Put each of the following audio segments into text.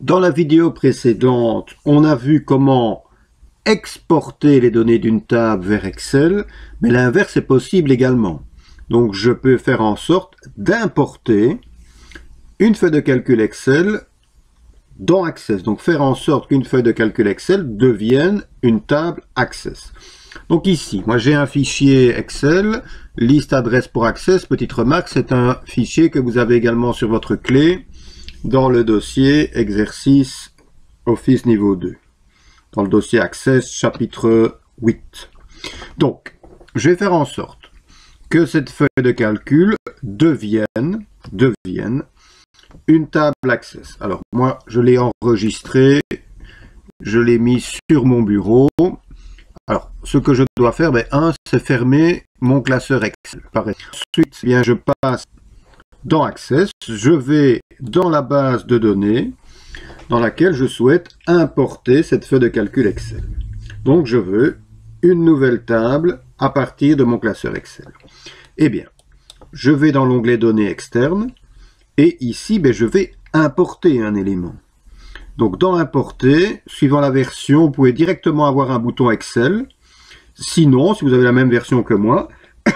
Dans la vidéo précédente, on a vu comment exporter les données d'une table vers Excel, mais l'inverse est possible également. Donc je peux faire en sorte d'importer une feuille de calcul Excel dans Access. Donc faire en sorte qu'une feuille de calcul Excel devienne une table Access. Donc ici, moi j'ai un fichier Excel, liste adresse pour Access. Petite remarque, c'est un fichier que vous avez également sur votre clé dans le dossier exercice Office niveau 2. Dans le dossier Access chapitre 8. Donc, je vais faire en sorte que cette feuille de calcul devienne une table Access. Alors, moi, je l'ai enregistré, je l'ai mis sur mon bureau. Alors, ce que je dois faire, c'est fermer mon classeur Excel. Ensuite, bien, je passe dans Access, je vais dans la base de données dans laquelle je souhaite importer cette feuille de calcul Excel. Donc, je veux une nouvelle table à partir de mon classeur Excel. Eh bien, je vais dans l'onglet Données externes et ici, je vais importer un élément. Donc, dans Importer, suivant la version, vous pouvez directement avoir un bouton Excel. Sinon, si vous avez la même version que moi,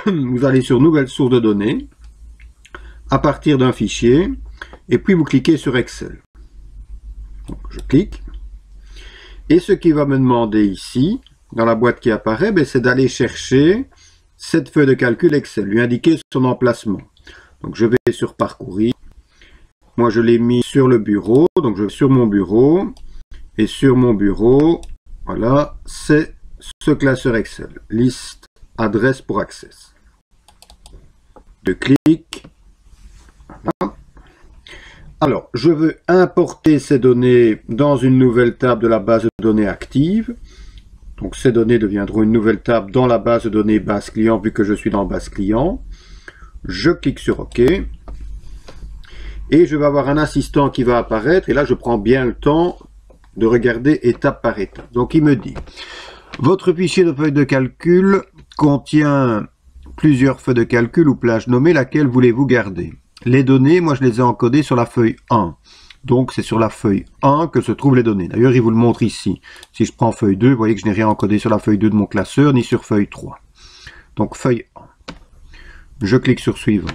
vous allez sur Nouvelle source de données, à partir d'un fichier, et puis vous cliquez sur Excel. Donc, je clique. Et ce qui va me demander ici, dans la boîte qui apparaît, c'est d'aller chercher cette feuille de calcul Excel, lui indiquer son emplacement. Donc je vais sur Parcourir. Moi je l'ai mis sur le bureau, donc je vais sur mon bureau. Et sur mon bureau, voilà, c'est ce classeur Excel. Liste adresse pour Access. Je clique. Voilà. Alors, je veux importer ces données dans une nouvelle table de la base de données active. Donc, ces données deviendront une nouvelle table dans la base de données base client, vu que je suis dans base client. Je clique sur OK. Et je vais avoir un assistant qui va apparaître. Et là, je prends bien le temps de regarder étape par étape. Donc, il me dit, votre fichier de feuille de calcul contient plusieurs feuilles de calcul ou plages nommées, laquelle voulez-vous garder? Les données, moi je les ai encodées sur la feuille 1. Donc c'est sur la feuille 1 que se trouvent les données. D'ailleurs, il vous le montre ici. Si je prends feuille 2, vous voyez que je n'ai rien encodé sur la feuille 2 de mon classeur, ni sur feuille 3. Donc feuille 1. Je clique sur Suivant.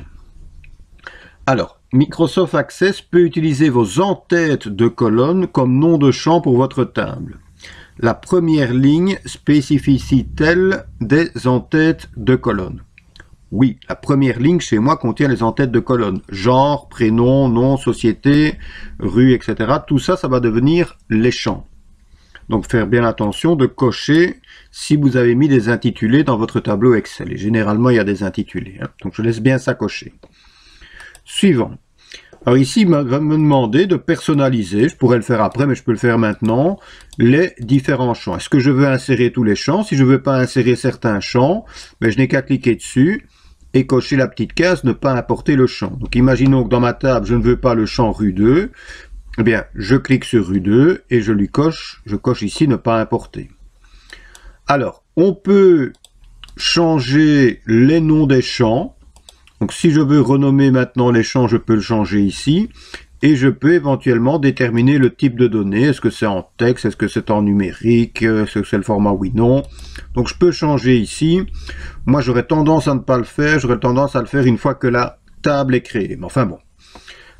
Alors, Microsoft Access peut utiliser vos entêtes de colonnes comme nom de champ pour votre table. La première ligne spécifie-t-elle des entêtes de colonnes? Oui, la première ligne chez moi contient les entêtes de colonnes. Genre, prénom, nom, société, rue, etc. Tout ça, ça va devenir les champs. Donc, faire bien attention de cocher si vous avez mis des intitulés dans votre tableau Excel. Et généralement, il y a des intitulés. Donc, je laisse bien ça cocher. Suivant. Alors ici, il va me demander de personnaliser, je pourrais le faire après, mais je peux le faire maintenant, les différents champs. Est-ce que je veux insérer tous les champs? Si je ne veux pas insérer certains champs, je n'ai qu'à cliquer dessus et cocher la petite case ne pas importer le champ. Donc imaginons que dans ma table, je ne veux pas le champ rue 2. Eh bien, je clique sur rue 2 et je coche ici ne pas importer. Alors, on peut changer les noms des champs. Donc si je veux renommer maintenant les champs, je peux le changer ici. Et je peux éventuellement déterminer le type de données. Est-ce que c'est en texte? Est-ce que c'est en numérique? Est-ce que c'est le format oui, non? Donc je peux changer ici. Moi j'aurais tendance à ne pas le faire. J'aurais tendance à le faire une fois que la table est créée. Mais enfin bon.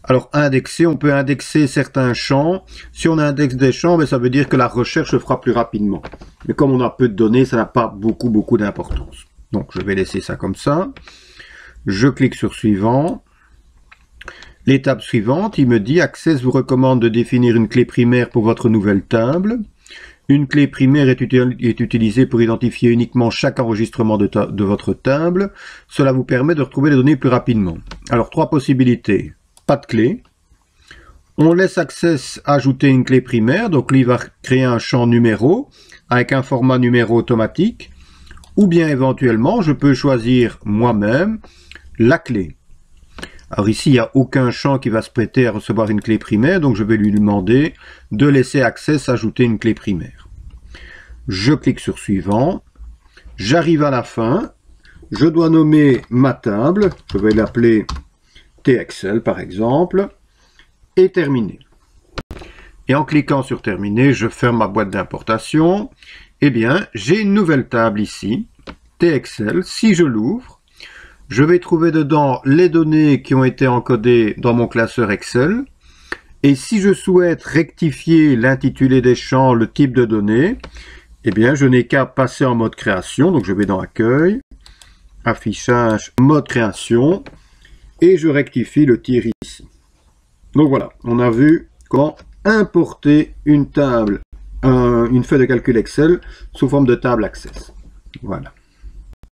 Alors indexer, on peut indexer certains champs. Si on indexe des champs, ça veut dire que la recherche se fera plus rapidement. Mais comme on a peu de données, ça n'a pas beaucoup d'importance. Donc je vais laisser ça comme ça. Je clique sur Suivant. L'étape suivante, il me dit Access vous recommande de définir une clé primaire pour votre nouvelle table. Une clé primaire est utilisée pour identifier uniquement chaque enregistrement de votre table. Cela vous permet de retrouver les données plus rapidement. Alors, trois possibilités. Pas de clé. On laisse Access ajouter une clé primaire. Donc, lui, il va créer un champ numéro avec un format numéro automatique. Ou bien, éventuellement, je peux choisir moi-même la clé. Alors ici, il n'y a aucun champ qui va se prêter à recevoir une clé primaire, donc je vais lui demander de laisser Access ajouter une clé primaire. Je clique sur Suivant. J'arrive à la fin. Je dois nommer ma table. Je vais l'appeler TExcel par exemple. Et terminer. et en cliquant sur terminer, je ferme ma boîte d'importation. Eh bien, j'ai une nouvelle table ici, TXL. Si je l'ouvre, je vais trouver dedans les données qui ont été encodées dans mon classeur Excel. Et si je souhaite rectifier l'intitulé des champs, le type de données, eh bien, je n'ai qu'à passer en mode création. Donc, je vais dans Accueil, Affichage, Mode création, et je rectifie le tir ici. Donc voilà, on a vu comment importer une table, une feuille de calcul Excel sous forme de table Access. Voilà.